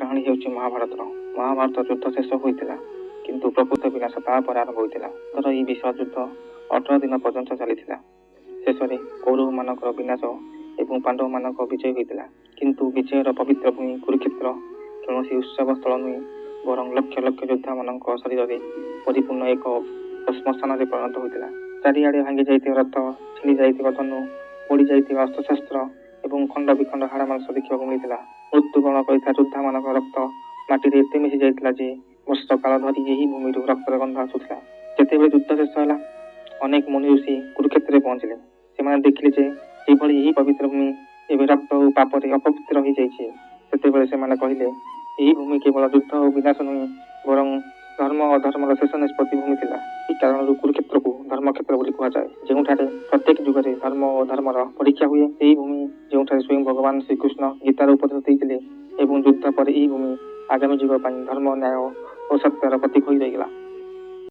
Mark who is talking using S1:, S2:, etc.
S1: କାହାଣୀ ହେଉଛି ମହାଭାରତର। ମହାଭାରତ ଯୁଦ୍ଧ ଶେଷ ହୋଇଥିଲା, କିନ୍ତୁ ପ୍ରକୃତ ବିନାଶ ତାପରେ ଆରମ୍ଭ ହୋଇଥିଲା। ଏହି ବିଶ୍ୱ ଯୁଦ୍ଧ 18 ଦିନ ପର୍ଯ୍ୟନ୍ତ ଚାଲିଥିଲା। ଶେଷରେ କୌରବମାନଙ୍କର ବିନାଶ ଏବଂ ପାଣ୍ଡବମାନଙ୍କ ବିଜୟ ହୋଇଥିଲା। କିନ୍ତୁ ବିଜୟର ପବିତ୍ର ଭୂମି କୁରୁକ୍ଷେତ୍ର କୌଣସି ଉତ୍ସବ ସ୍ଥଳ ନୁହେଁ, ବରଂ ଲକ୍ଷ ଲକ୍ଷ ଯୋଦ୍ଧାମାନଙ୍କ ଶରୀରରେ ପରିପୂର୍ଣ୍ଣ ଏକ ଶ୍ମଶାନରେ ପରିଣତ ହୋଇଥିଲା। ଚାରିଆଡ଼େ ଭାଙ୍ଗି ଯାଇଥିବା ରଥ, ଛିଣ୍ଡି ଯାଇଥିବା ଧନୁ, ପୋଡ଼ି ଯାଇଥିବା ଅସ୍ତ୍ରଶସ୍ତ୍ର ଏବଂ ଖଣ୍ଡ ବିଖଣ୍ଡ ହାଡ଼ ମାଂସ ଦେଖିବାକୁ ମିଳିଥିଲା। ମୃତ୍ୟୁବରଣ କରିଥିବା ଯୋଦ୍ଧାମାନଙ୍କ ରକ୍ତ ମାଟିରେ ଏତେ ମିଶି ଯାଇଥିଲା ଯେ ବର୍ଷ କାଳ ଧରି ଏହି ଭୂମିରୁ ରକ୍ତର ଗନ୍ଧ ଆସୁଥିଲା। ଯେତେବେଳେ ଯୁଦ୍ଧ ଶେଷ ହେଲା, ଅନେକ ମୁନି ଋଷି କୁରୁକ୍ଷେତ୍ରରେ ପହଞ୍ଚିଲେ। ସେମାନେ ଦେଖିଲେ ଯେ କିଭଳି ଏହି ପବିତ୍ର ଭୂମି ଏବେ ରକ୍ତ ଓ ପାପରେ ଅପବିତ୍ର ହୋଇଯାଇଛି। ସେତେବେଳେ ସେମାନେ କହିଲେ, ଏହି ଭୂମି କେବଳ ଯୁଦ୍ଧ ଓ ବିନାଶ ନୁହେଁ, ବରଂ ଧର୍ମ ଓ ଅଧର୍ମର ଶେଷ ନିଷ୍ପତ୍ତି ଭୂମି ଥିଲା। ଏହି କାରଣରୁ କୁରୁକ୍ଷେତ୍ରକୁ ଧର୍ମକ୍ଷେତ୍ର ବୋଲି କୁହାଯାଏ, ଯେଉଁଠାରେ ପ୍ରତ୍ୟେକ ଯୁଗରେ ଧର୍ମ ଓ ଧର୍ମର ପରୀକ୍ଷା ହୁଏ। ଏହି ଭୂମି ଯେଉଁଠାରେ ସ୍ୱୟଂ ଭଗବାନ ଶ୍ରୀକୃଷ୍ଣ ଗୀତାର ଉପଦେଶ ଦେଇଥିଲେ ଏବଂ ଯୁଦ୍ଧ ପରେ ଏହି ଭୂମି ଆଗାମୀ ଯୁଗ ପାଇଁ ଧର୍ମ, ନ୍ୟାୟ ଓ ସତ୍ୟର ପ୍ରତୀକ ହୋଇ ରହିଗଲା।